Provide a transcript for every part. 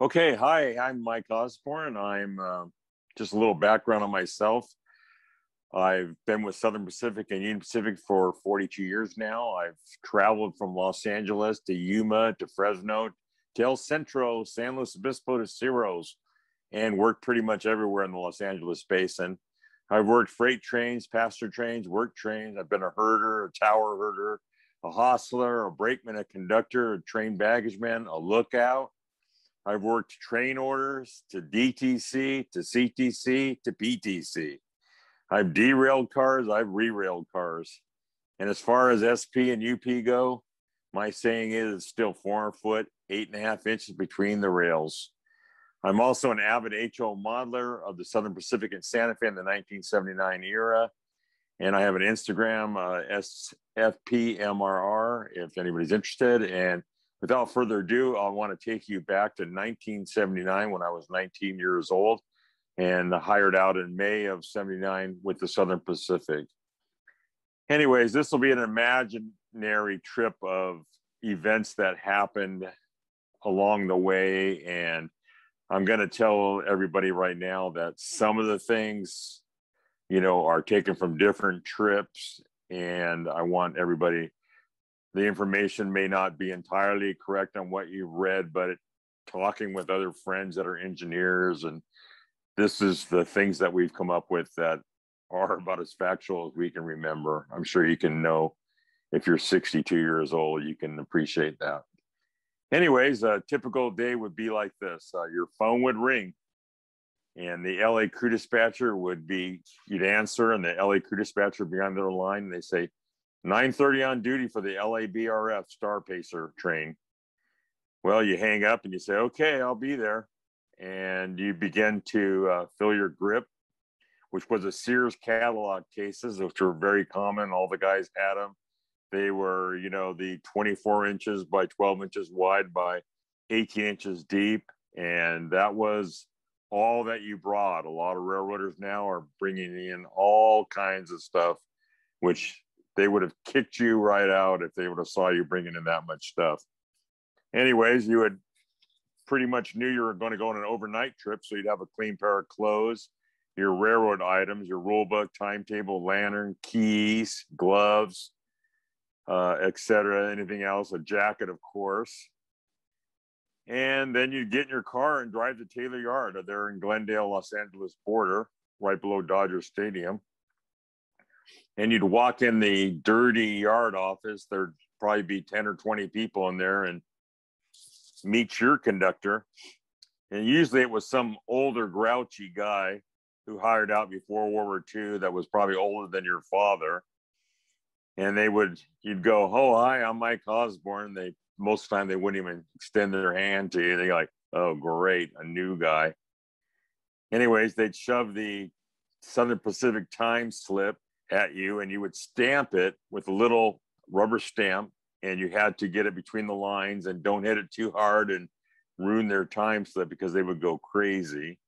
Okay, hi, I'm Mike Osborne. I'm just a little background on myself. I've been with Southern Pacific and Union Pacific for 42 years now. I've traveled from Los Angeles to Yuma to Fresno to El Centro, San Luis Obispo to Cerros, and worked pretty much everywhere in the Los Angeles basin. I've worked freight trains, passenger trains, work trains. I've been a herder, a tower herder, a hostler, a brakeman, a conductor, a train baggage man, a lookout. I've worked train orders to DTC, to CTC, to PTC. I've derailed cars, I've re-railed cars. And as far as SP and UP go, my saying is it's still 4 foot, 8.5 inches between the rails. I'm also an avid HO modeler of the Southern Pacific and Santa Fe in the 1979 era. And I have an Instagram, SFPMRR, if anybody's interested. And without further ado, I want to take you back to 1979 when I was 19 years old and hired out in May of 79 with the Southern Pacific. Anyways, this will be an imaginary trip of events that happened along the way. And I'm going to tell everybody right now that some of the things, are taken from different trips. And I want everybody, the information may not be entirely correct on what you've read, but talking with other friends that are engineers, and this is the things that we've come up with that are about as factual as we can remember. I'm sure you can know if you're 62 years old, you can appreciate that. Anyways, a typical day would be like this. Your phone would ring and the LA crew dispatcher you'd answer, and the LA crew dispatcher would be on their line, and they say, 9:30 on duty for the LABRF Star Pacer train. Well, you hang up and you say, okay, I'll be there. And you begin to fill your grip, which was a Sears catalog cases, which were very common. All the guys had them. They were, the 24 inches by 12 inches wide by 18 inches deep. And that was all that you brought. A lot of railroaders now are bringing in all kinds of stuff, which they would have kicked you right out if they would have saw you bringing in that much stuff. Anyways, you would pretty much knew you were going to go on an overnight trip, so you'd have a clean pair of clothes, your railroad items, your rule book, timetable, lantern, keys, gloves, etc., anything else, a jacket, of course. And then you'd get in your car and drive to Taylor Yard. They're in Glendale, Los Angeles border, right below Dodger Stadium. And you'd walk in the dirty yard office. There'd probably be 10 or 20 people in there, and meet your conductor. And usually it was some older, grouchy guy who hired out before World War II that was probably older than your father. And you'd go, oh, hi, I'm Mike Osborne. Most of the time they wouldn't even extend their hand to you. They're like, oh, great, a new guy. Anyways, they'd shove the Southern Pacific time slip at you, and you would stamp it with a little rubber stamp, and you had to get it between the lines and don't hit it too hard and ruin their time slip because they would go crazy.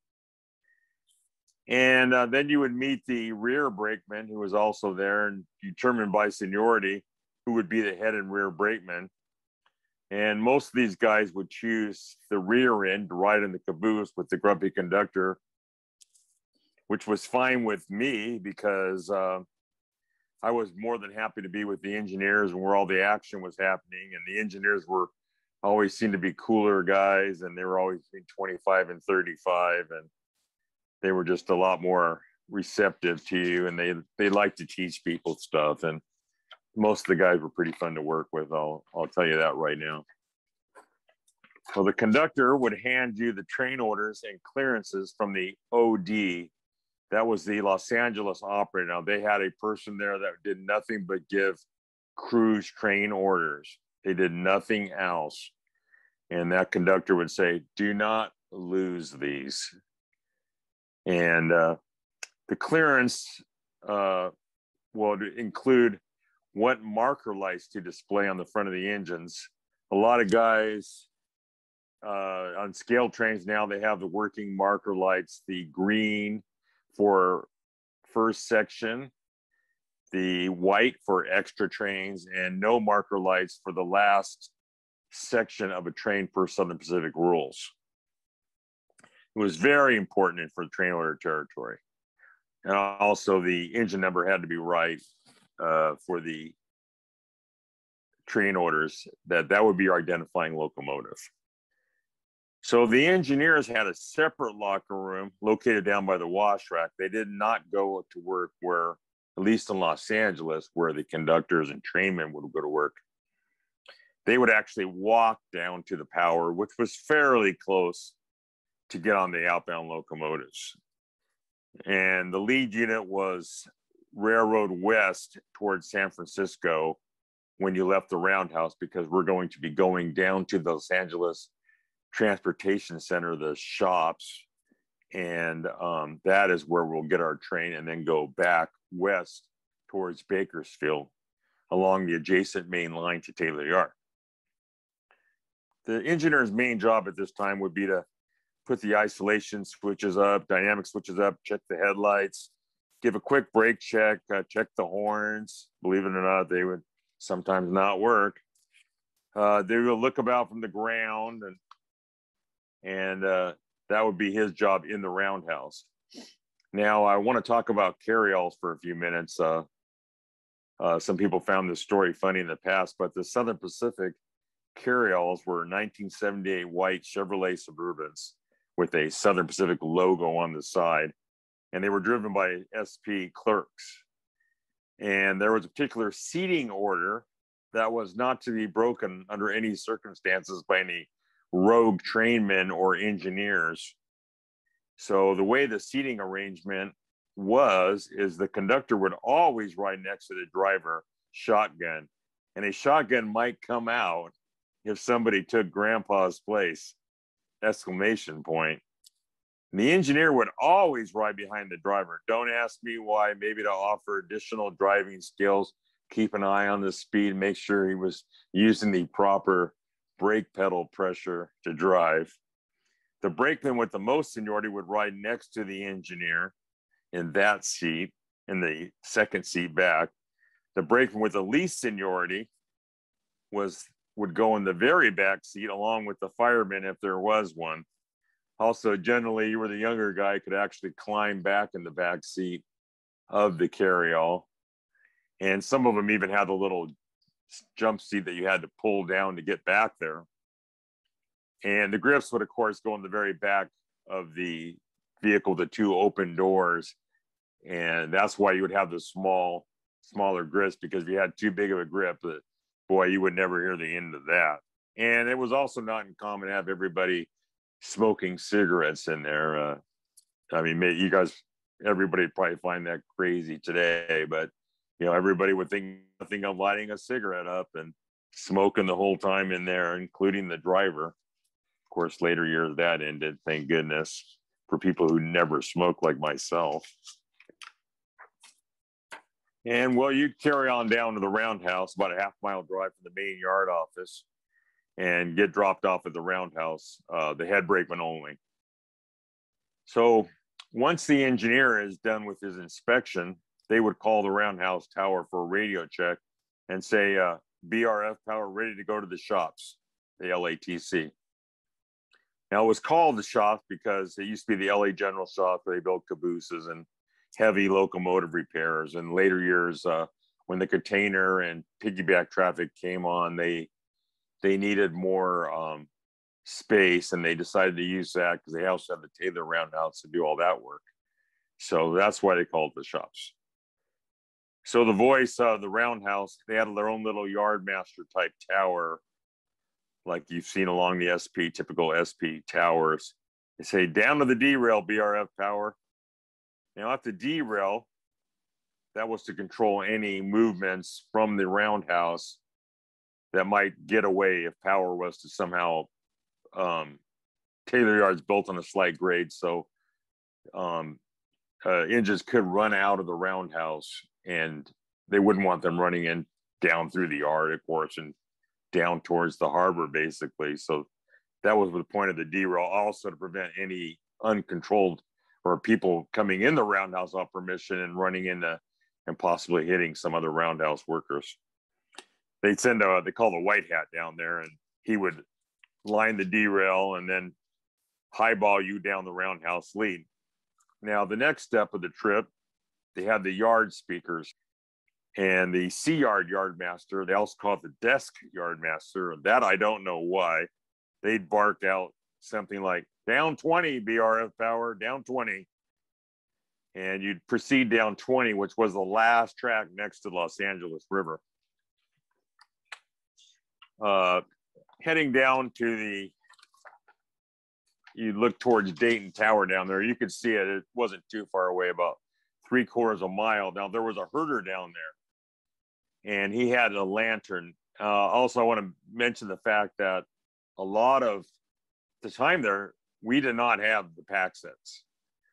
And then you would meet the rear brakeman, who was also there, and determined by seniority who would be the head and rear brakeman. And most of these guys would choose the rear end to ride in the caboose with the grumpy conductor, which was fine with me because I was more than happy to be with the engineers and where all the action was happening. And the engineers always seemed to be cooler guys, and they were always between 25 and 35. And they were just a lot more receptive to you, and they liked to teach people stuff. And most of the guys were pretty fun to work with. I'll tell you that right now. Well, the conductor would hand you the train orders and clearances from the OD. That was the Los Angeles operator. Now, they had a person there that did nothing but give crews train orders. They did nothing else. And that conductor would say, do not lose these. And the clearance would include what marker lights to display on the front of the engines. A lot of guys on scale trains now, they have the working marker lights, the green for first section, the white for extra trains, and no marker lights for the last section of a train per Southern Pacific rules. It was very important for train order territory. And also the engine number had to be right for the train orders. That would be your identifying locomotive. So the engineers had a separate locker room located down by the wash rack. They did not go to work where, at least in Los Angeles, where the conductors and trainmen would go to work. They would actually walk down to the power, which was fairly close, to get on the outbound locomotives. And the lead unit was Railroad West towards San Francisco when you left the roundhouse, because we're going to be going down to the Los Angeles Transportation Center, the shops, and that is where we'll get our train and then go back west towards Bakersfield along the adjacent main line to Taylor Yard. The engineer's main job at this time would be to put the isolation switches up, dynamic switches up, check the headlights, give a quick brake check, check the horns. Believe it or not, they would sometimes not work. They would look about from the ground, and that would be his job in the roundhouse. Now, I want to talk about carryalls for a few minutes. Some people found this story funny in the past, but the Southern Pacific carryalls were 1978 white Chevrolet Suburbans with a Southern Pacific logo on the side, and they were driven by SP clerks. And there was a particular seating order that was not to be broken under any circumstances by any rogue trainmen or engineers. So the way the seating arrangement is the conductor would always ride next to the driver, shotgun, and a shotgun might come out if somebody took grandpa's place, exclamation point. And the engineer would always ride behind the driver. Don't ask me why. Maybe to offer additional driving skills, keep an eye on the speed, make sure he was using the proper brake pedal pressure to drive. The brakeman with the most seniority would ride next to the engineer in that seat, in the second seat back. The brakeman with the least seniority would go in the very back seat along with the fireman if there was one. Also, generally, you were the younger guy, could actually climb back in the back seat of the carryall. And some of them even had a little jump seat that you had to pull down to get back there. And the grips would, of course, go in the very back of the vehicle, the two open doors. And that's why you would have the smaller grips, because if you had too big of a grip, boy, you would never hear the end of that. And it was also not uncommon to have everybody smoking cigarettes in there. I mean, everybody probably find that crazy today, but everybody would think nothing of lighting a cigarette up and smoking the whole time in there, including the driver. Of course, later years that ended, thank goodness, for people who never smoked like myself. And well, you carry on down to the roundhouse, about a half-mile drive from the main yard office, and get dropped off at the roundhouse, the head brakeman only. So once the engineer is done with his inspection, they would call the roundhouse tower for a radio check and say, BRF power ready to go to the shops, the LATC. Now, it was called the shops because it used to be the LA General Shop, where they built cabooses and heavy locomotive repairs. In later years, when the container and piggyback traffic came on, they needed more space, and they decided to use that because they also had the Taylor Roundhouse to do all that work. So that's why they called it the shops. So the voice of the roundhouse, they had their own little yardmaster type tower, like you've seen along the SP, typical SP towers. They say, down to the derail, BRF power. Now at the derail, that was to control any movements from the roundhouse that might get away if power was to somehow, Taylor Yard's built on a slight grade, so engines could run out of the roundhouse, and they wouldn't want them running in down through the yard, of course, and down towards the harbor, basically. So that was the point of the derail, also to prevent any uncontrolled or people coming in the roundhouse off permission and running into and possibly hitting some other roundhouse workers. They'd send they call the white hat down there, and he would line the derail and then highball you down the roundhouse lead. Now, the next step of the trip, they had the yard speakers, and the C yard yardmaster, they also call it the desk yardmaster. That I don't know why. They'd bark out something like, down 20, BRF power, down 20. And you'd proceed down 20, which was the last track next to the Los Angeles River. Heading down to you look towards Dayton Tower down there, you could see it. It wasn't too far away, about 3/4 mile. Now, there was a herder down there, and he had a lantern. Also, I want to mention the fact that a lot of the time there, we did not have the pack sets.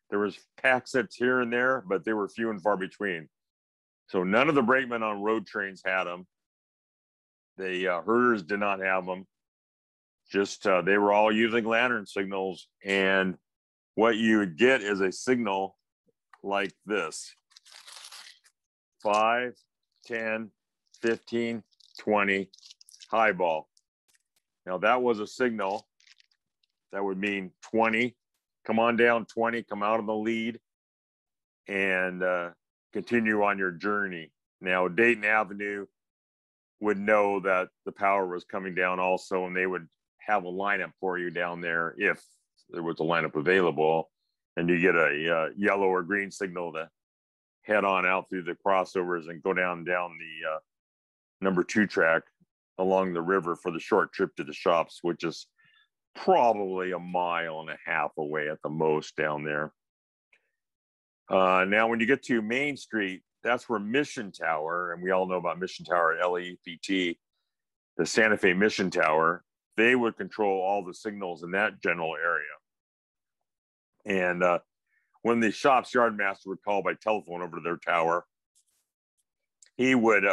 There was pack sets here and there, but they were few and far between. So none of the brakemen on road trains had them. The herders did not have them. Just they were all using lantern signals, and what you would get is a signal like this: 5, 10, 15, 20, highball. Now, that was a signal that would mean 20, come on down 20, come out of the lead, and continue on your journey. Now, Dayton Avenue would know that the power was coming down also, and they would have a lineup for you down there if there was a lineup available, and you get a yellow or green signal to head on out through the crossovers and go down the number 2 track along the river for the short trip to the shops, which is probably 1.5 miles away at the most down there. Now, when you get to Main Street, that's where Mission Tower, and we all know about Mission Tower at LAEPT, the Santa Fe Mission Tower, they would control all the signals in that general area. And when the shop's yardmaster would call by telephone over to their tower, he would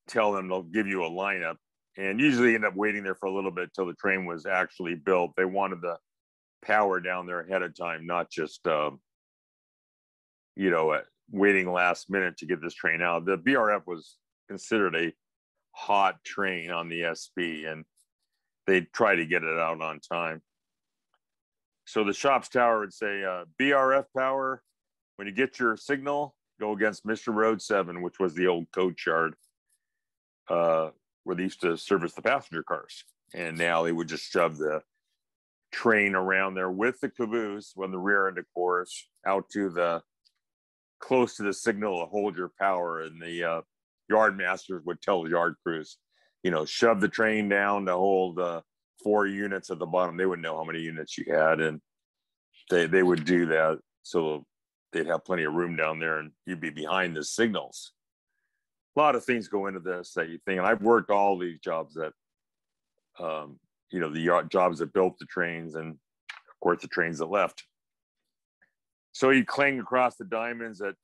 tell them they'll give you a lineup, and usually end up waiting there for a little bit till the train was actually built. They wanted the power down there ahead of time, not just waiting last minute to get this train out. The BRF was considered a hot train on the SB, and they'd try to get it out on time. So the shop's tower would say, BRF power, when you get your signal, go against Mr. Road 7, which was the old coach yard, where they used to service the passenger cars. And now they would just shove the train around there with the caboose on the rear end, of course, out to the close to the signal to hold your power. And the yard masters would tell the yard crews, shove the train down to hold 4 units at the bottom. They would know how many units you had, and they would do that. So they'd have plenty of room down there, and you'd be behind the signals. A lot of things go into this that you think, and I've worked all these jobs that, the jobs that built the trains, and of course the trains that left. So you clang across the diamonds at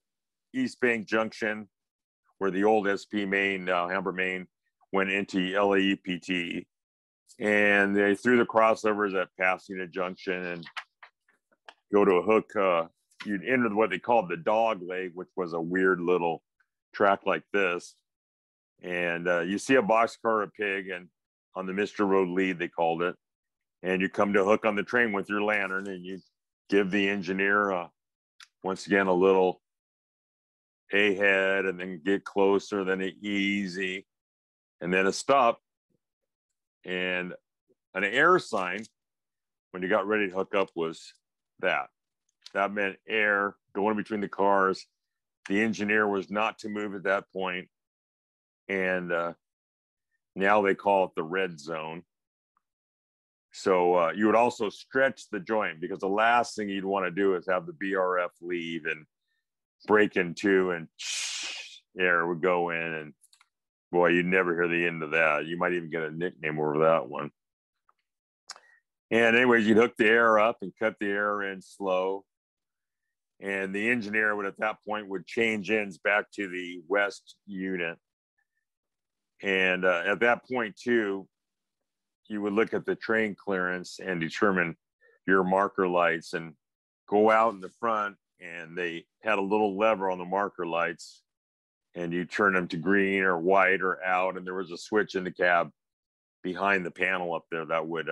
East Bank Junction, where the old SP main, Hamburg Main, went into LAEPT, and they threw the crossovers at Pasadena Junction and go to a hook. You'd enter what they called the dog leg, which was a weird little track like this, and you see a boxcar or a pig, and on the Mr. Road lead, they called it, and you come to a hook on the train with your lantern, and you give the engineer once again a little ahead, and then get closer, then an easy, and then a stop, and an air sign when you got ready to hook up was that meant air going between the cars. The engineer was not to move at that point, and now they call it the red zone. So you would also stretch the joint, because the last thing you'd want to do is have the BRF leave and break into, and air would go in, and boy, you'd never hear the end of that. You might even get a nickname over that one. And anyways, you'd hook the air up and cut the air in slow. And the engineer would, at that point, would change ends back to the west unit. And at that point, too, you would look at the train clearance and determine your marker lights, and go out in the front, and they had a little lever on the marker lights, and you turn them to green or white or out, and there was a switch in the cab behind the panel up there that would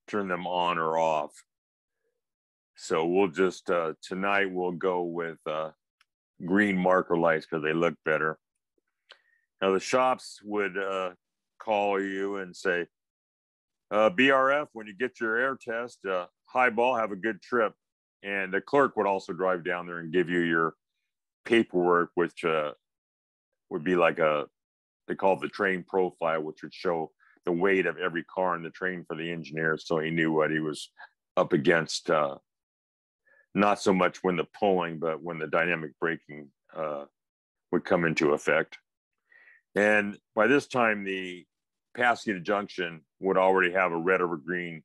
turn them on or off. So we'll just, tonight we'll go with green marker lights because they look better. Now the shops would call you and say, BRF, when you get your air test, highball, have a good trip. And the clerk would also drive down there and give you your paperwork, which would be like they call it the train profile, which would show the weight of every car in the train for the engineer. So he knew what he was up against, not so much when the pulling, but when the dynamic braking would come into effect. And by this time, the Pasadena Junction would already have a red or green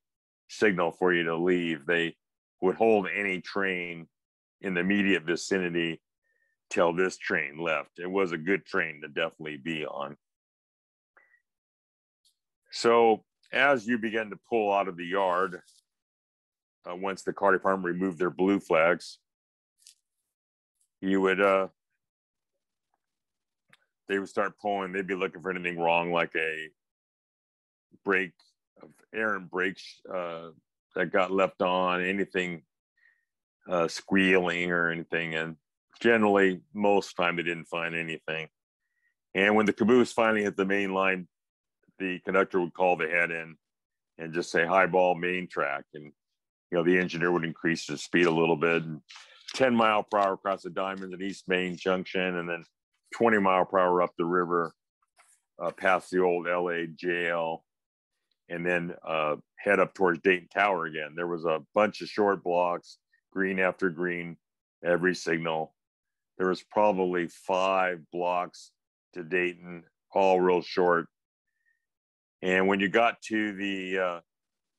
signal for you to leave. They would hold any train in the immediate vicinity till this train left. It was a good train to definitely be on. So as you begin to pull out of the yard, once the car department removed their blue flags, you would they would start pulling. They'd be looking for anything wrong, like a brake, errant brakes that got left on, anything squealing or anything. And generally, most time they didn't find anything. And when the caboose finally hit the main line, the conductor would call the head in and just say highball main track. And, the engineer would increase the speed a little bit, and 10 mile per hour across the Diamonds and East Main Junction, and then 20 mile per hour up the river, past the old LA jail, and then head up towards Dayton Tower again. There was a bunch of short blocks, green after green, every signal. There was probably 5 blocks to Dayton, all real short. And when you got to the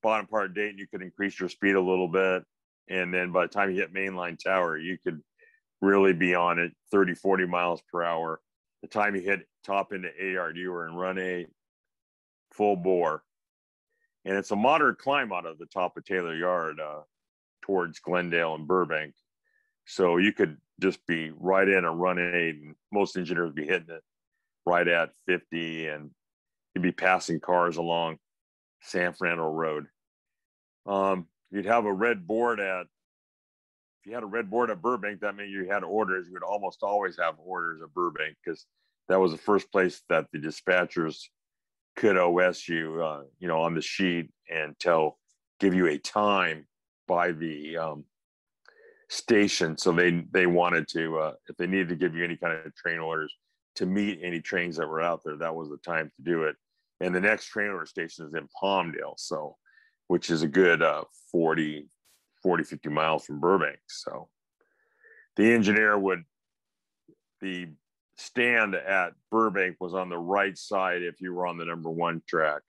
bottom part of Dayton, you could increase your speed a little bit. And then by the time you hit Mainline Tower, you could really be on it 30, 40 miles per hour. The time you hit top into A-yard, you were in run 8, full bore. And it's a moderate climb out of the top of Taylor Yard towards Glendale and Burbank. So you could just be right in a run 8, and most engineers would be hitting it right at 50, and you'd be passing cars along San Fernando Road. You'd have a red board if you had a red board at Burbank, that meant you had orders. You would almost always have orders at Burbank, because that was the first place that the dispatchers could OS you, on the sheet and give you a time by the station. So they wanted to, if they needed to give you any kind of train orders to meet any trains that were out there, that was the time to do it. And the next train order station is in Palmdale, which is a good 40, 50 miles from Burbank. So the engineer the stand at Burbank was on the right side if you were on the number 1 track.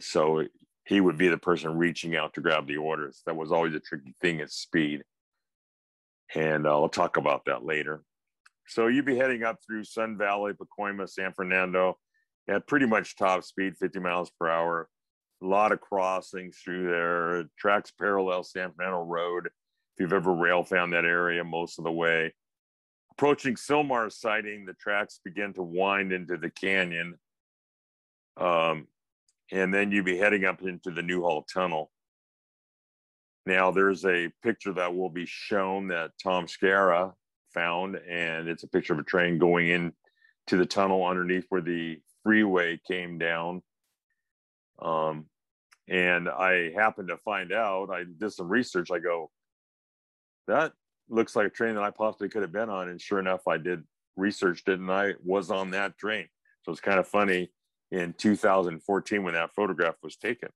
So he would be the person reaching out to grab the orders. That was always a tricky thing at speed. And I'll talk about that later. So you'd be heading up through Sun Valley, Pacoima, San Fernando, at pretty much top speed, 50 miles per hour. A lot of crossings through there. Tracks parallel San Fernando Road. If you've ever rail found that area most of the way. Approaching Sylmar Siding, the tracks begin to wind into the canyon. And then you'd be heading up into the Newhall Tunnel. Now, there's a picture that will be shown that Tom Scara found, and it's a picture of a train going in to the tunnel underneath where the freeway came down. And I happened to find out, I did some research. I go, that looks like a train that I possibly could have been on. And sure enough, I did research it, and I was on that train. So it's kind of funny, in 2014 when that photograph was taken.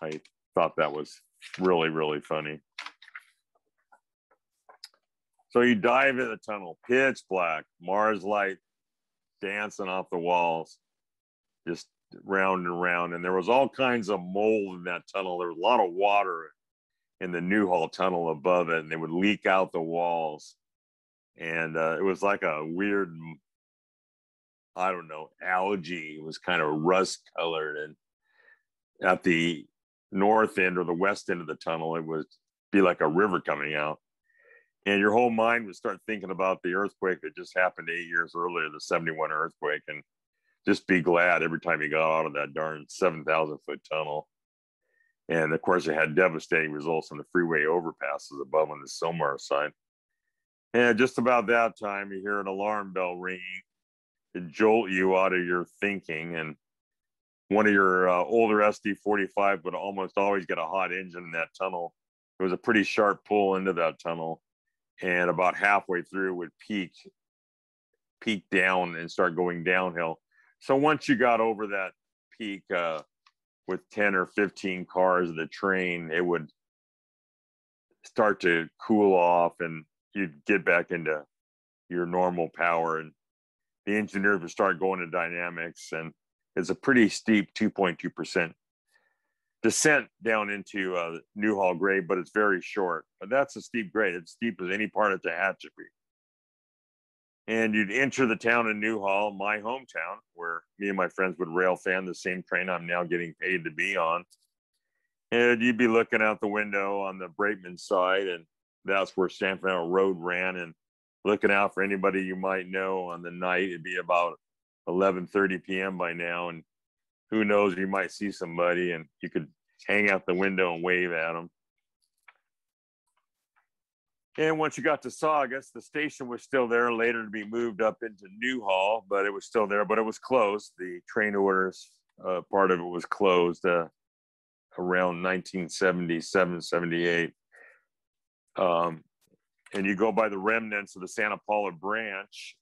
I thought that was really, really funny. So you dive in the tunnel, pitch black, Mars light dancing off the walls, just round and round. And there was all kinds of mold in that tunnel. There was a lot of water in the Newhall Tunnel above it, and they would leak out the walls. And it was like a weird, I don't know, algae. It was kind of rust colored. And at the north end or the west end of the tunnel, it would be like a river coming out. And your whole mind would start thinking about the earthquake that just happened 8 years earlier, the 71 earthquake, and just be glad every time you got out of that darn 7,000-foot tunnel. And of course, it had devastating results on the freeway overpasses above on the Silmar side. And just about that time, you hear an alarm bell ringing to jolt you out of your thinking. And one of your older SD-45 would almost always get a hot engine in that tunnel. It was a pretty sharp pull into that tunnel. And about halfway through would peak down and start going downhill. So once you got over that peak with 10 or 15 cars of the train, it would start to cool off and you'd get back into your normal power, and the engineers would start going to dynamics. And it's a pretty steep 2.2% descent down into Newhall grade, but it's very short. But that's a steep grade. It's steep as any part of Tehachapi. And you'd enter the town of Newhall, my hometown, where me and my friends would rail fan the same train I'm now getting paid to be on. And you'd be looking out the window on the Brakeman side, and that's where San Fernando Road ran, and looking out for anybody you might know on the night. It'd be about 11:30 p.m. by now, and who knows, you might see somebody and you could hang out the window and wave at them. And once you got to Saugus, the station was still there, later to be moved up into Newhall, but it was still there, but it was closed. The train orders part of it was closed around 1977, 78. And you go by the remnants of the Santa Paula branch.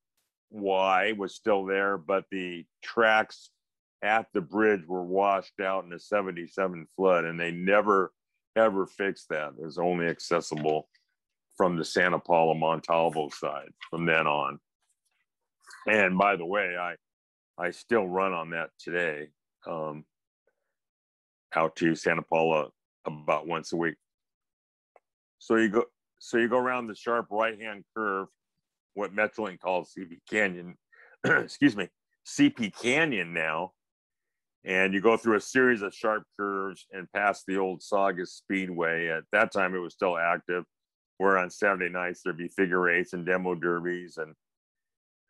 Y was still there, but the tracks at the bridge were washed out in the 77 flood, and they never, ever fixed that. It was only accessible from the Santa Paula Montalvo side from then on. And by the way, I still run on that today, out to Santa Paula about once a week. So you go around the sharp right-hand curve, what Metrolink calls CP Canyon, excuse me, CP Canyon now, and you go through a series of sharp curves and past the old Saugus Speedway. At that time, it was still active, where on Saturday nights there'd be figure eights and demo derbies, and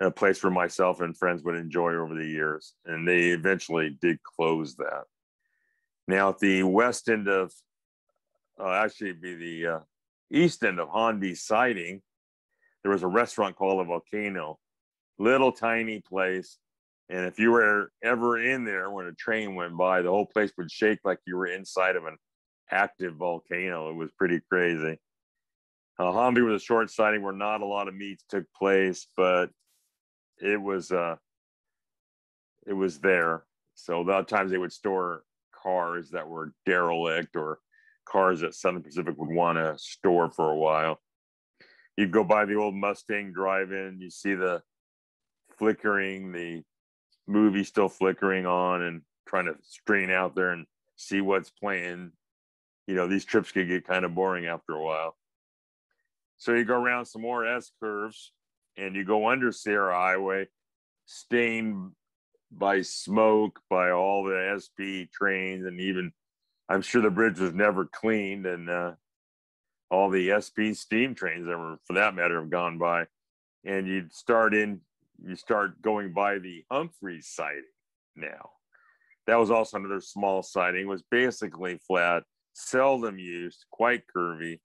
a place where myself and friends would enjoy over the years. And they eventually did close that. Now at the west end of, actually it'd be the east end of Hornby Siding, there was a restaurant called the Volcano, little tiny place. And if you were ever in there when a train went by, the whole place would shake like you were inside of an active volcano. It was pretty crazy. Hornby was a short siding where not a lot of meets took place, but it was there. So a lot of times they would store cars that were derelict or cars that Southern Pacific would want to store for a while. You'd go by the old Mustang drive-in, you see the flickering, the movie still flickering on, and trying to strain out there and see what's playing. You know, these trips could get kind of boring after a while. So you go around some more S curves and you go under Sierra Highway, stained by smoke, by all the SP trains, and even, I'm sure the bridge was never cleaned, and all the SP steam trains that were, for that matter, have gone by. And you start going by the Humphreys siding now. That was also another small siding, was basically flat, seldom used, quite curvy.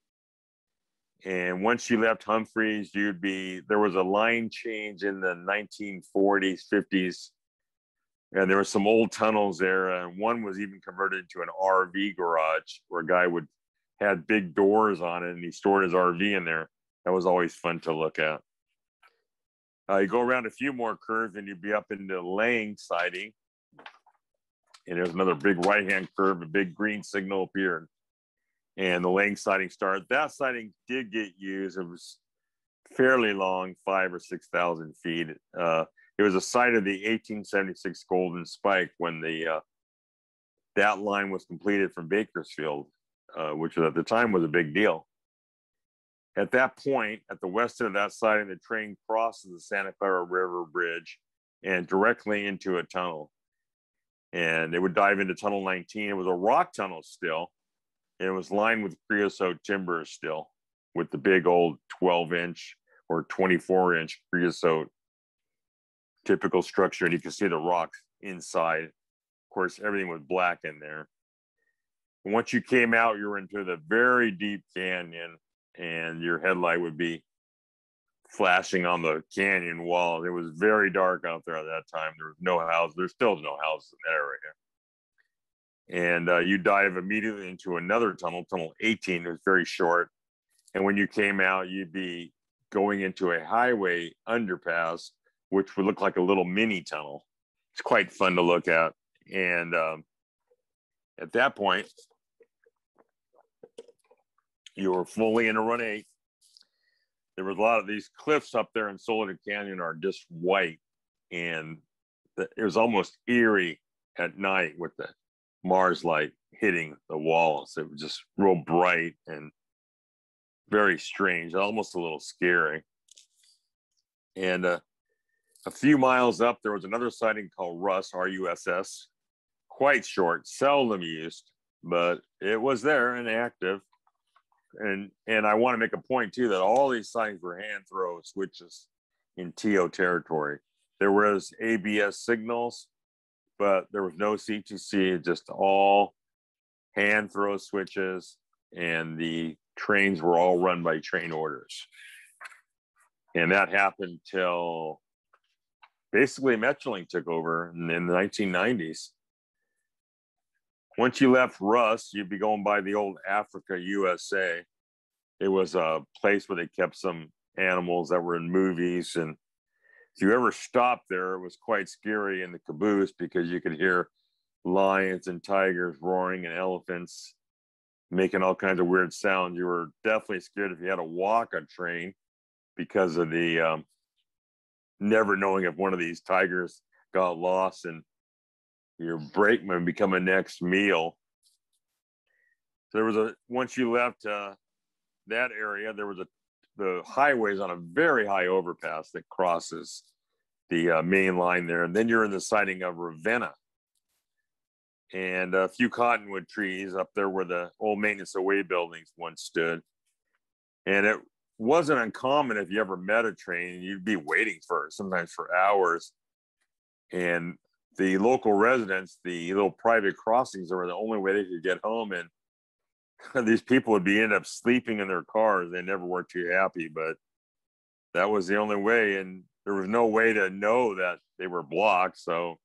And once you left Humphreys, there was a line change in the 1940s, 50s, and there were some old tunnels there. And one was even converted into an RV garage where a guy had big doors on it, and he stored his RV in there. That was always fun to look at. You go around a few more curves and you'd be up into Lang siding. And there's another big right-hand curve, a big green signal appeared. And the Lang siding started. That siding did get used. It was fairly long, 5,000 or 6,000 feet. It was a site of the 1876 Golden Spike when that line was completed from Bakersfield, which at the time was a big deal. At that point, at the west end of that siding, the train crosses the Santa Clara River Bridge and directly into a tunnel. And it would dive into Tunnel 19. It was a rock tunnel still. And it was lined with creosote timber still, with the big old 12-inch or 24-inch creosote typical structure. And you can see the rocks inside. Of course, everything was black in there. And once you came out, you were into the very deep canyon, and your headlight would be flashing on the canyon wall. It was very dark out there at that time. There was no house. There's still no houses in that area. And you dive immediately into another tunnel, tunnel 18. It was very short. And when you came out, you'd be going into a highway underpass, which would look like a little mini tunnel. It's quite fun to look at. And at that point, you were fully in a run 8. There was a lot of these cliffs up there in Soledad Canyon are just white. And it was almost eerie at night with the Mars light hitting the walls. It was just real bright and very strange, almost a little scary. And a few miles up, there was another sighting called Russ, R-U-S-S, quite short, seldom used, but it was there and active. And I want to make a point too that all these sightings were hand throw switches in TO territory. There was ABS signals, but there was no CTC, just all hand throw switches, and the trains were all run by train orders. And that happened till basically Metrolink took over in the 1990s. Once you left Russ, you'd be going by the old Africa USA. It was a place where they kept some animals that were in movies. And if you ever stopped there, it was quite scary in the caboose because you could hear lions and tigers roaring and elephants making all kinds of weird sounds. You were definitely scared if you had to walk a train because of the never knowing if one of these tigers got lost and your brakeman become a next meal. So there was once you left that area, there was the highways on a very high overpass that crosses the main line there. And then you're in the sighting of Ravenna. And a few cottonwood trees up there where the old maintenance away buildings once stood. And it wasn't uncommon if you ever met a train, you'd be waiting for it, sometimes for hours. And the local residents, the little private crossings were the only way they could get home. And these people would end up sleeping in their cars. They never were too happy, but that was the only way. And there was no way to know that they were blocked. So,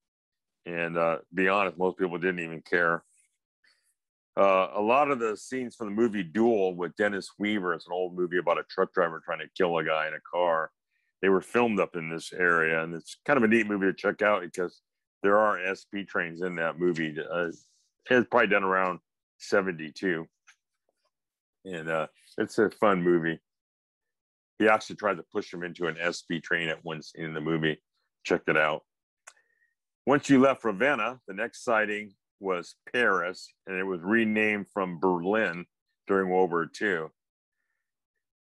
and be honest, most people didn't even care. A lot of the scenes from the movie Duel with Dennis Weaver, it's an old movie about a truck driver trying to kill a guy in a car. They were filmed up in this area, and it's kind of a neat movie to check out because there are SP trains in that movie. It's probably done around 72. And it's a fun movie. He actually tried to push him into an SP train at one scene in the movie. Check it out. Once you left Ravenna, the next sighting was Paris, and it was renamed from Berlin during World War II.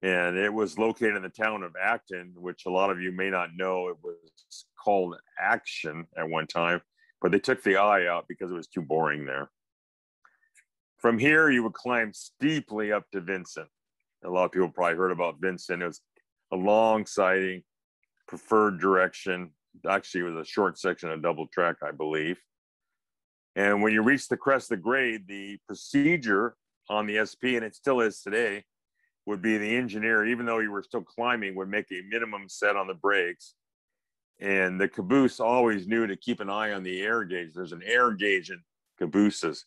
And it was located in the town of Acton, which a lot of you may not know. It was called Action at one time, but they took the I out because it was too boring there. From here, you would climb steeply up to Vincent. A lot of people probably heard about Vincent. It was a long sighting, preferred direction. Actually, it was a short section of double track, I believe. And when you reach the crest of the grade, the procedure on the SP, and it still is today, would be the engineer, even though you were still climbing, would make a minimum set on the brakes. And the caboose always knew to keep an eye on the air gauge. There's an air gauge in cabooses.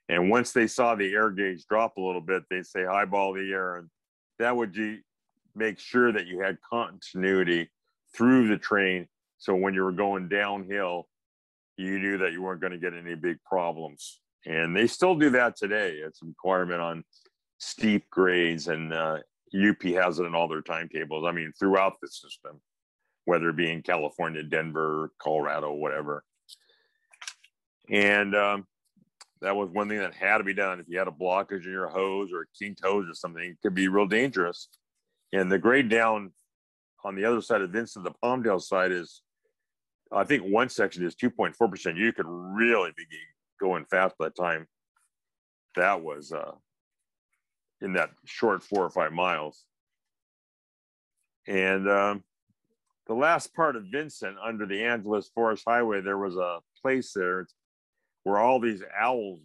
And once they saw the air gauge drop a little bit, they'd say, highball the air. And that would make sure that you had continuity through the train. So when you were going downhill, you knew that you weren't going to get any big problems. And they still do that today. It's a requirement on steep grades, and UP has it in all their timetables. I mean, throughout the system, whether it be in California, Denver, Colorado, whatever. And that was one thing that had to be done. If you had a blockage in your hose or a kinked hose or something, it could be real dangerous. And the grade down on the other side of Vincent, the Palmdale side, is, I think one section is 2.4%. You could really be going fast by the time that was in that short 4 or 5 miles. And the last part of Vincent, under the Angeles Forest Highway, there was a place there where all these owls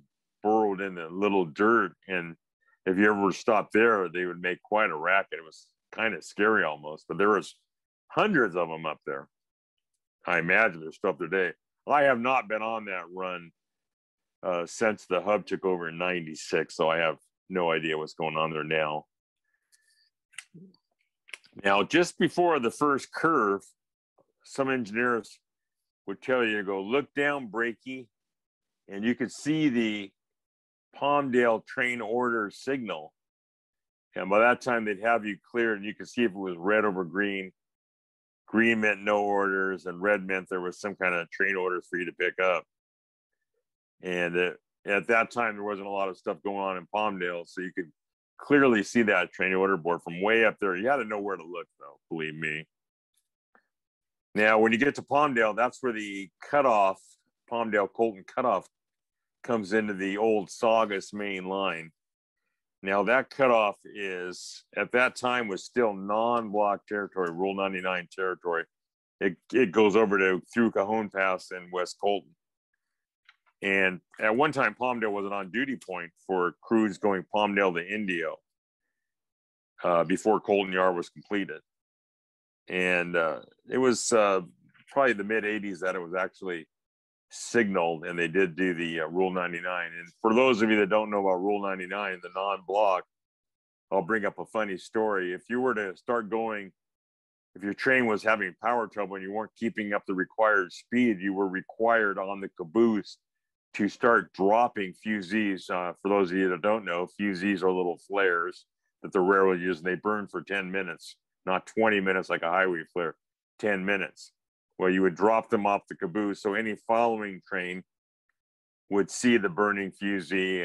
burrowed in the little dirt. And if you ever stopped there, they would make quite a racket. It was kind of scary almost, but there was hundreds of them up there. I imagine there's still up there today. I have not been on that run since the hub took over in '96, so I have no idea what's going on there now. Now, just before the first curve, some engineers would tell you to go look down, Brakey, and you could see the Palmdale train order signal. And by that time, they'd have you cleared, and you could see if it was red over green. Green meant no orders, and red meant there was some kind of train orders for you to pick up. And at that time, there wasn't a lot of stuff going on in Palmdale, so you could clearly see that train order board from way up there. You had to know where to look, though, believe me. Now, when you get to Palmdale, that's where the cutoff, Palmdale-Colton cutoff, comes into the old Saugus main line. Now, that cutoff is, at that time, was still non-block territory, Rule 99 territory. It goes over to through Cajon Pass and West Colton. And at one time, Palmdale was an on-duty point for crews going Palmdale to Indio before Colton Yard was completed. And it was probably the mid-'80s that it was actually signaled, and they did do the Rule 99. And for those of you that don't know about Rule 99, the non-block, I'll bring up a funny story. If you were to start going, if your train was having power trouble and you weren't keeping up the required speed, you were required on the caboose to start dropping fusees. For those of you that don't know, fusees are little flares that the railroad uses, and they burn for 10 minutes, not 20 minutes like a highway flare, 10 minutes. Well, you would drop them off the caboose, so any following train would see the burning fusee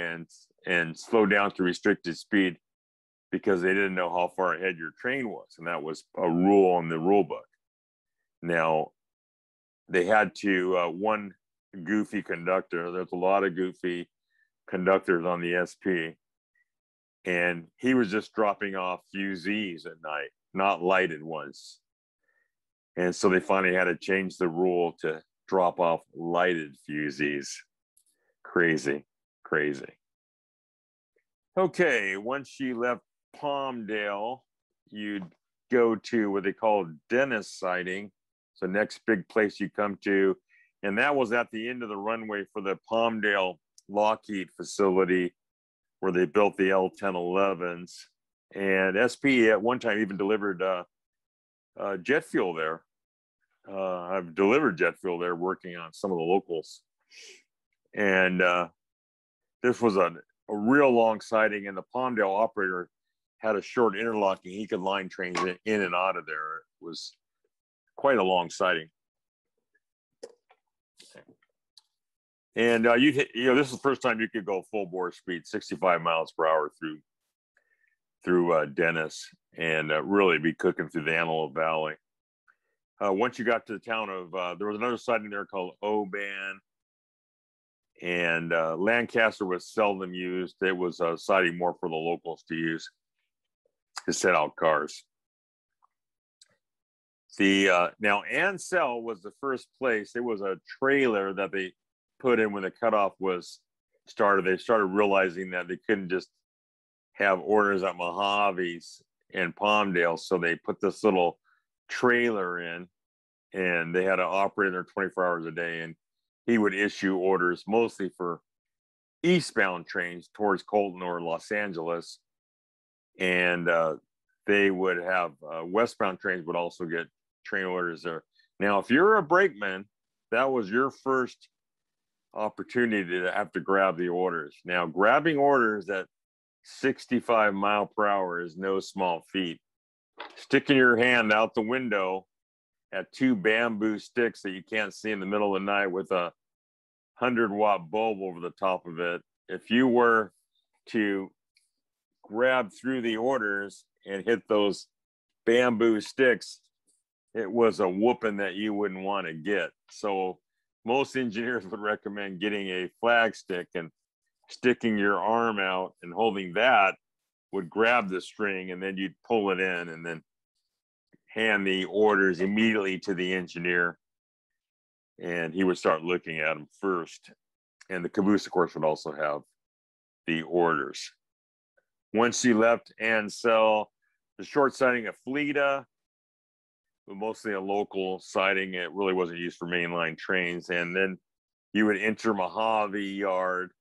and slow down to restricted speed because they didn't know how far ahead your train was, and that was a rule in the rule book. Now, they had to, one goofy conductor, there's a lot of goofy conductors on the SP, and he was just dropping off fusees at night, not lighted ones. And so they finally had to change the rule to drop off lighted fusees. Crazy, crazy. Okay, once you left Palmdale, you'd go to what they call Dennis siding. So next big place you come to, and that was at the end of the runway for the Palmdale Lockheed facility where they built the L-1011s. And SP at one time even delivered jet fuel there. I've delivered jet fuel there working on some of the locals. And this was a real long siding, and the Palmdale operator had a short interlocking. He could line trains in and out of there. It was quite a long siding. And this is the first time you could go full bore speed, 65 miles per hour through Dennis, and really be cooking through the Antelope Valley. Once you got to the town of, there was another siding there called Oban, and Lancaster was seldom used. It was a siding more for the locals to use to set out cars. Now Ansel was the first place. It was a trailer that they put in when the cutoff was started. They started realizing that they couldn't just have orders at Mojave's and Palmdale, so they put this little trailer in, and they had an operator there 24 hours a day, and he would issue orders mostly for eastbound trains towards Colton or Los Angeles, and they would have westbound trains would also get train orders there. Now, if you're a brakeman, that was your first opportunity to have to grab the orders. Now, grabbing orders at 65 mile per hour is no small feat. Sticking your hand out the window at two bamboo sticks that you can't see in the middle of the night with a 100-watt bulb over the top of it. If you were to grab through the orders and hit those bamboo sticks, it was a whooping that you wouldn't want to get. So most engineers would recommend getting a flag stick and sticking your arm out and holding that would grab the string, and then you'd pull it in and then hand the orders immediately to the engineer, and he would start looking at them first. And the caboose, of course, would also have the orders. Once you left Ansel, the short siding of Fleta, but mostly a local siding. It really wasn't used for mainline trains. And then you would enter Mojave Yard,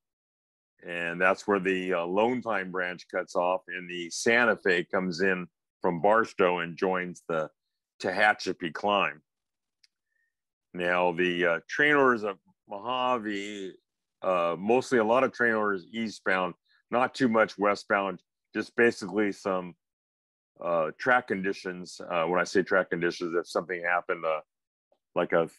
and that's where the Lone Pine branch cuts off, and the Santa Fe comes in from Barstow and joins the Tehachapi climb. Now, the train orders of Mojave, mostly a lot of train orders eastbound, not too much westbound, just basically some track conditions. When I say track conditions, if something happened, like a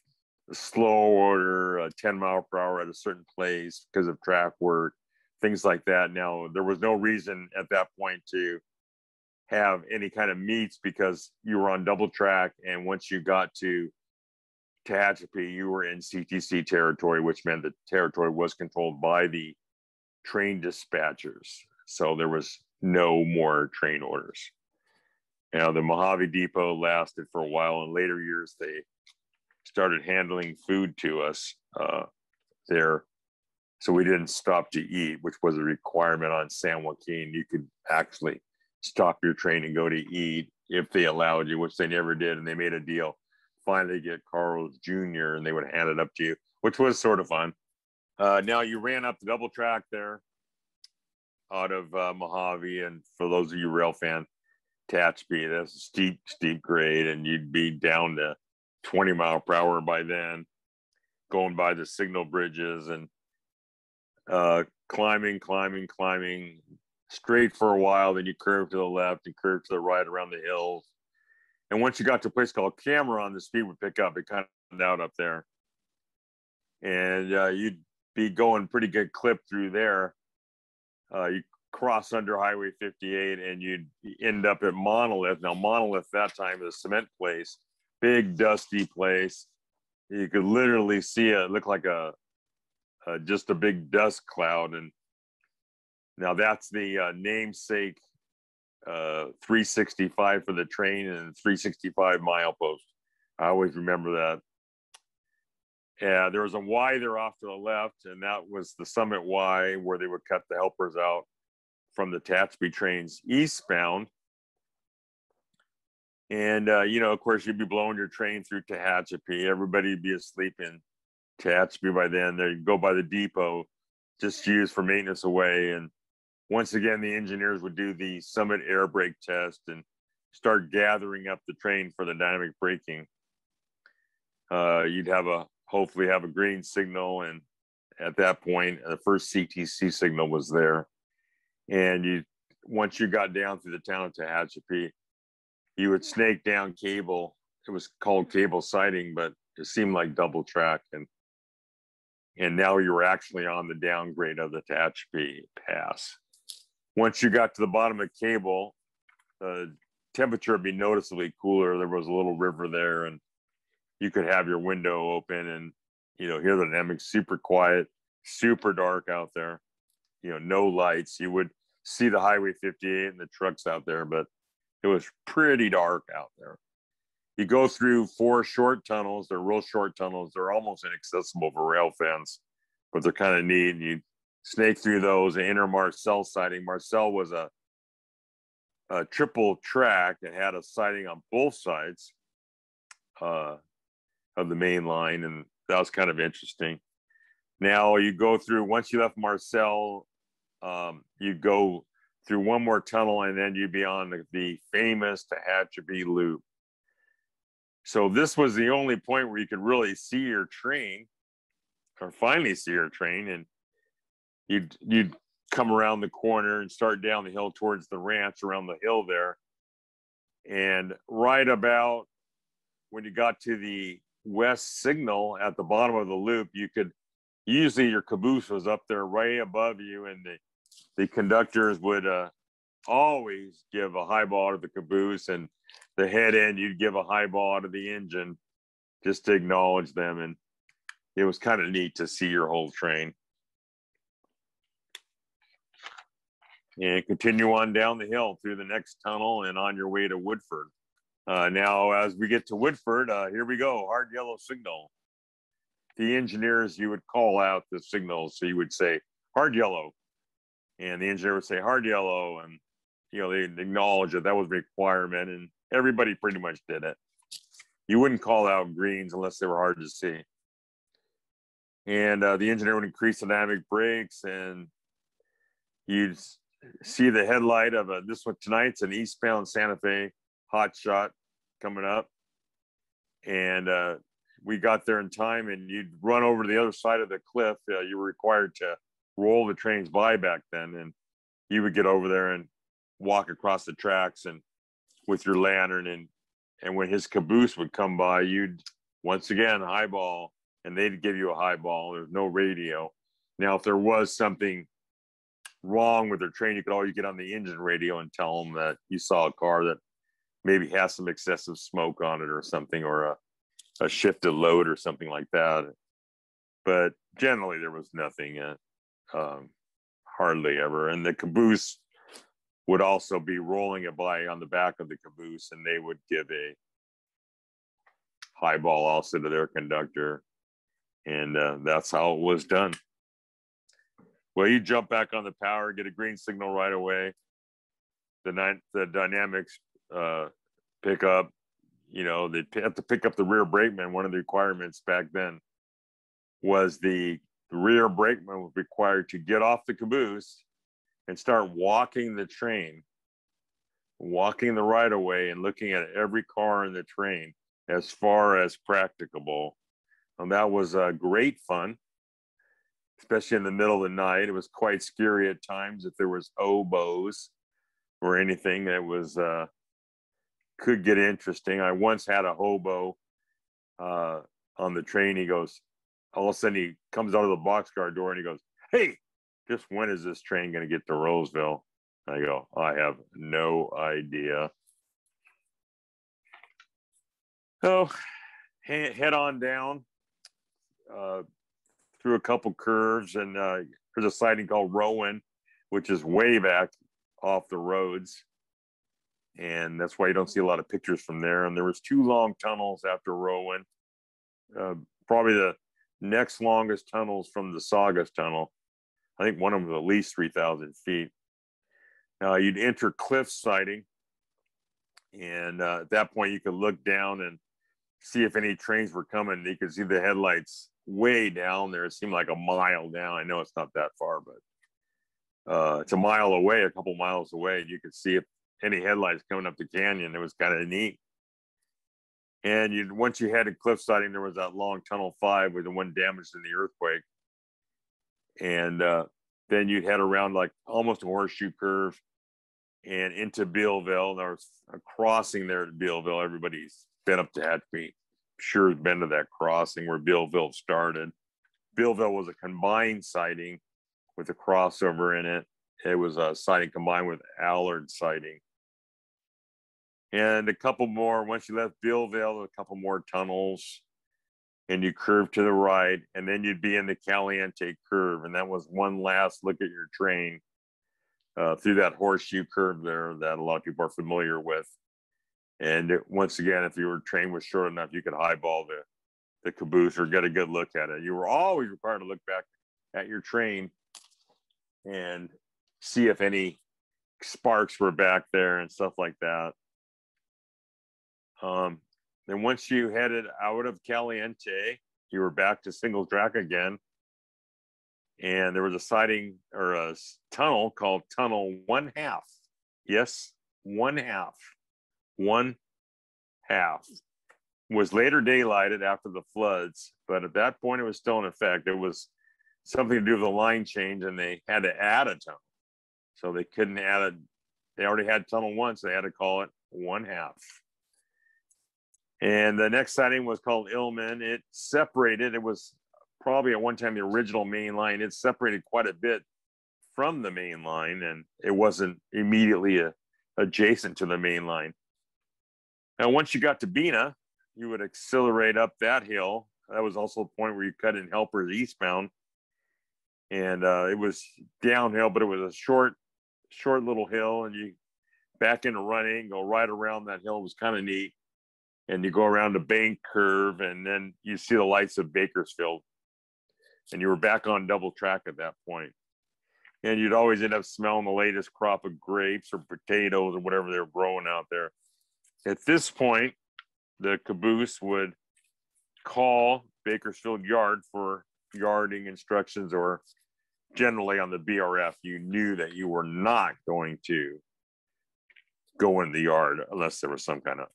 slow order, 10 mile per hour at a certain place because of track work, things like that. Now, there was no reason at that point to have any kind of meets because you were on double track. And once you got to Tehachapi, you were in CTC territory, which meant the territory was controlled by the train dispatchers. So there was no more train orders. Now, the Mojave Depot lasted for a while. In later years, they started handling food to us there. So we didn't stop to eat, which was a requirement on San Joaquin. You could actually stop your train and go to eat if they allowed you, which they never did. And they made a deal. Finally get Carl's Jr. and they would hand it up to you, which was sort of fun. Now you ran up the double track there out of Mojave. And for those of you rail fan, Tehachapi, that's a steep grade, and you'd be down to 20 mile per hour by then, going by the signal bridges and climbing straight for a while. Then you curve to the left and curve to the right around the hills. And once you got to a place called Cameron, the speed would pick up. It kind of out up there. And you'd be going pretty good clip through there. You cross under Highway 58 and you'd end up at Monolith. Now, Monolith that time is a cement place, big dusty place. You could literally see it look like just a big dust cloud. And now that's the namesake 365 for the train and 365 milepost. I always remember that. Yeah, there was a Y there off to the left, and that was the Summit Y, where they would cut the helpers out from the Tehachapi trains eastbound. And, of course, you'd be blowing your train through Tehachapi. Everybody'd be asleep in Tehachapi by then. They'd go by the depot, just used for maintenance away. And once again, the engineers would do the Summit air brake test and start gathering up the train for the dynamic braking. You'd hopefully have a green signal, and at that point, the first CTC signal was there. And once you got down through the town of Tehachapi, you would snake down cable. It was called cable siding, but it seemed like double track. And now you were actually on the downgrade of the Tehachapi Pass. Once you got to the bottom of cable, the temperature would be noticeably cooler. There was a little river there, and you could have your window open and, hear the dynamics. Super quiet, super dark out there, no lights. You would see the Highway 58 and the trucks out there, but it was pretty dark out there. You go through 4 short tunnels. They're real short tunnels. They're almost inaccessible for rail fans, but they're kind of neat. And you snake through those and enter Marcel siding. Marcel was a triple track that had a siding on both sides of the main line, and that was kind of interesting. Now you go through, once you left Marcel, you go through one more tunnel, and then you'd be on the famous Tehachapi Loop. So this was the only point where you could really see your train, or finally see your train, and you'd come around the corner and start down the hill towards the ranch around the hill there. And right about when you got to the west signal at the bottom of the loop, usually your caboose was up there right above you, and the conductors would always give a highball to the caboose, and the head end, you'd give a highball to the engine just to acknowledge them. And it was kind of neat to see your whole train. And continue on down the hill through the next tunnel and on your way to Woodford. Now, as we get to Woodford, here we go, hard yellow signal. The engineers, you would call out the signals. So you would say, hard yellow. and the engineer would say hard yellow, and they'd acknowledge that was a requirement, and everybody pretty much did it. You wouldn't call out greens unless they were hard to see. And the engineer would increase dynamic brakes, and you'd see the headlight of this one tonight's an eastbound Santa Fe hot shot coming up. And we got there in time, and you'd run over to the other side of the cliff. You were required to roll the trains by back then, and you would get over there and walk across the tracks and with your lantern, and when his caboose would come by, you'd once again highball, and they'd give you a highball. There's no radio. Now, if there was something wrong with their train, you could always get on the engine radio and tell them that you saw a car that maybe has some excessive smoke on it or something, or a shifted load or something like that. But generally there was nothing, hardly ever. And the caboose would also be rolling it by on the back of the caboose, and they would give a highball also to their conductor. And that's how it was done. Well, you jump back on the power, get a green signal right away. The dynamics pick up, they have to pick up the rear brakeman. One of the requirements back then was the rear brakeman was required to get off the caboose and start walking the train, walking the right of way, and looking at every car in the train as far as practicable. And that was great fun, especially in the middle of the night. It was quite scary at times if there was hobos or anything that was could get interesting. I once had a hobo on the train. He goes, all of a sudden he comes out of the boxcar door and he goes, "Hey, just when is this train going to get to Roseville?" I go, "I have no idea." So head on down through a couple curves, and there's a siding called Rowan, which is way back off the roads. And that's why you don't see a lot of pictures from there. And there was 2 long tunnels after Rowan. Probably the next longest tunnels from the Saugus Tunnel. I think one of them was at least 3,000 feet. You'd enter cliff siding, and at that point you could look down and see if any trains were coming. You could see the headlights way down there. It seemed like a mile down. I know it's not that far, but it's a mile away, a couple miles away. You could see if any headlights coming up the canyon. It was kind of neat. And once you headed cliff siding, there was that long tunnel 5 with the one damaged in the earthquake. And then you'd head around like almost a horseshoe curve and into Bealville. There was a crossing there at Bealville. Everybody's been up to Tehachapi. Sure has been to that crossing where Bealville started. Bealville was a combined siding with a crossover in it. It was a siding combined with Allard siding. And a couple more, once you left Bealville, a couple more tunnels, and you curve to the right, and then you'd be in the Caliente curve. And that was one last look at your train through that horseshoe curve there that a lot of people are familiar with. And once again, if your train was short enough, you could highball the caboose or get a good look at it. You were always required to look back at your train and see if any sparks were back there and stuff like that. Then once you headed out of Caliente, you were back to single track again. And there was a siding or a tunnel called Tunnel 1/2. Yes, 1/2. 1/2 was later daylighted after the floods, but at that point it was still in effect. It was something to do with the line change, and they had to add a tunnel. So they couldn't add it. They already had tunnel 1, so they had to call it 1/2. And the next siding was called Illman. It separated. It was probably at one time the original main line. It separated quite a bit from the main line, and it wasn't immediately adjacent to the main line. Now, once you got to Bena, you would accelerate up that hill. That was also a point where you cut in Helpers eastbound. And it was downhill, but it was a short little hill, and you back into running, go right around that hill. It was kind of neat. And you go around the bank curve, and then you see the lights of Bakersfield. And you were back on double track at that point. and you'd always end up smelling the latest crop of grapes or potatoes or whatever they're growing out there. At this point, the caboose would call Bakersfield Yard for yarding instructions, or generally on the BRF, you knew that you were not going to go in the yard unless there was some kind of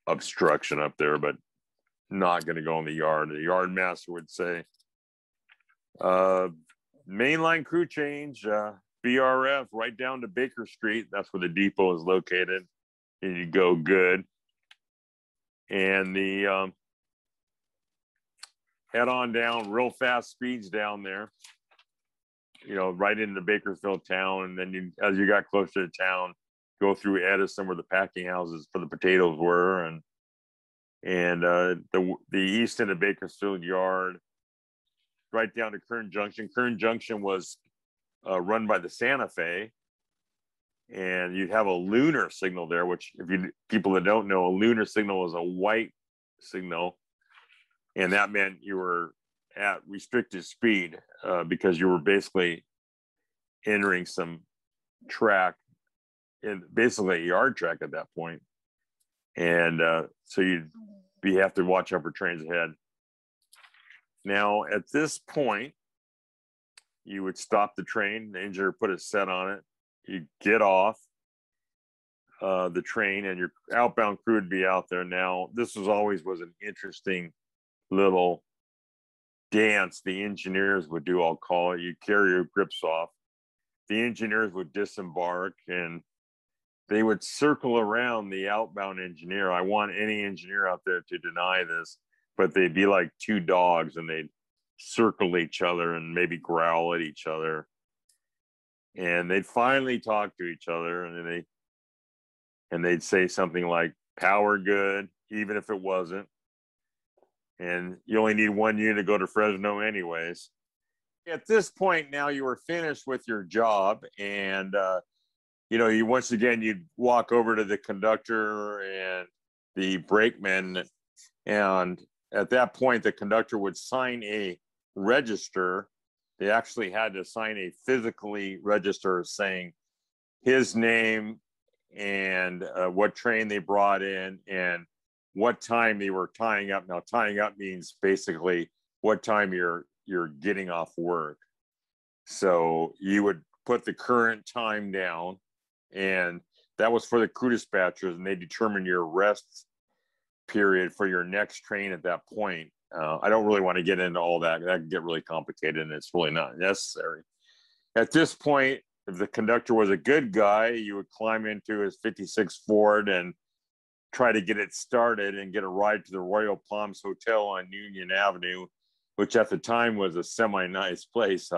obstruction up there, but not going to go in the yard. The yard master would say, mainline crew change, BRF right down to Baker Street. That's where the depot is located. And you go good. And the head on down, real fast speeds down there, you know, right into Bakersfield town. And then you, as you got closer to town, go through Edison where the packing houses for the potatoes were, and the east end of Bakersfield Yard, right down to Kern Junction. Kern Junction was run by the Santa Fe, and you'd have a lunar signal there, which, if you people that don't know, a lunar signal is a white signal, and that meant you were at restricted speed because you were basically entering some track, in basically a yard track at that point. And so you have to watch out for trains ahead. Now, at this point, you would stop the train, the engineer put a set on it, you get off the train, and your outbound crew would be out there. Now, this was an interesting little dance the engineers would do, I'll call it. You carry your grips off. The engineers would disembark, and they would circle around the outbound engineer. I want any engineer out there to deny this, but they'd be like two dogs, and they'd circle each other and maybe growl at each other. And they'd finally talk to each other, and they'd say something like, power good, even if it wasn't. And you only need one unit to go to Fresno anyways. At this point now, you were finished with your job, and you know, once again, you'd walk over to the conductor and the brakeman, and at that point, the conductor would sign a register. They actually had to sign a physically register saying his name and what train they brought in and what time they were tying up. Now, tying up means basically what time you're getting off work. So you would put the current time down, and that was for the crew dispatchers, and they determine your rest period for your next train at that point. I don't really want to get into all that. That can get really complicated, and it's really not necessary. At this point, if the conductor was a good guy, you would climb into his 56 Ford and try to get it started and get a ride to the Royal Palms Hotel on Union Avenue, which at the time was a semi-nice place.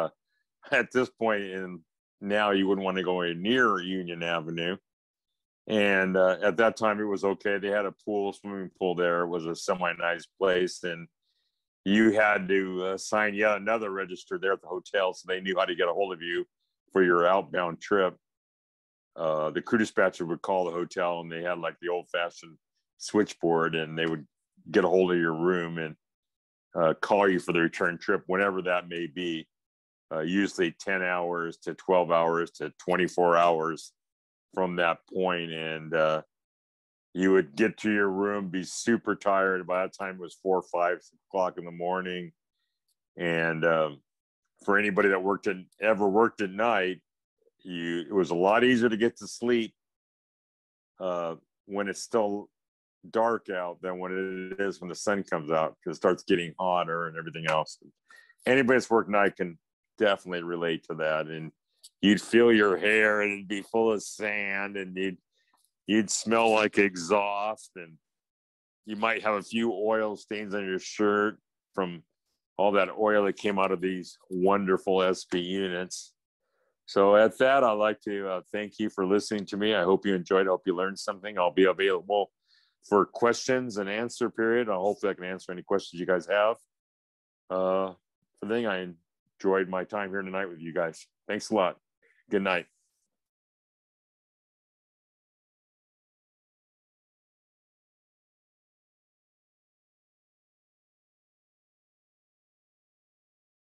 At this point, and now you wouldn't want to go near Union Avenue. And at that time, it was okay. They had a swimming pool there. It was a semi-nice place. And you had to sign yet another register there at the hotel, so they knew how to get a hold of you for your outbound trip. The crew dispatcher would call the hotel, and they had like the old-fashioned switchboard, and they would get a hold of your room and call you for the return trip, whenever that may be. Usually 10 hours to 12 hours to 24 hours from that point. And you would get to your room, be super tired. By that time, it was 4 or 5 o'clock in the morning. And for anybody that ever worked at night, it was a lot easier to get to sleep when it's still dark out than when it is when the sun comes out, because it starts getting hotter and everything else. Anybody that's worked night can definitely relate to that. And you'd feel your hair, and it'd be full of sand, and you'd smell like exhaust, and you might have a few oil stains on your shirt from all that oil that came out of these wonderful SP units. So at that, I'd like to thank you for listening to me. I hope you enjoyed. I hope you learned something. I'll be available for questions and answer period. Hopefully I can answer any questions you guys have. I enjoyed my time here tonight with you guys. Thanks a lot. Good night.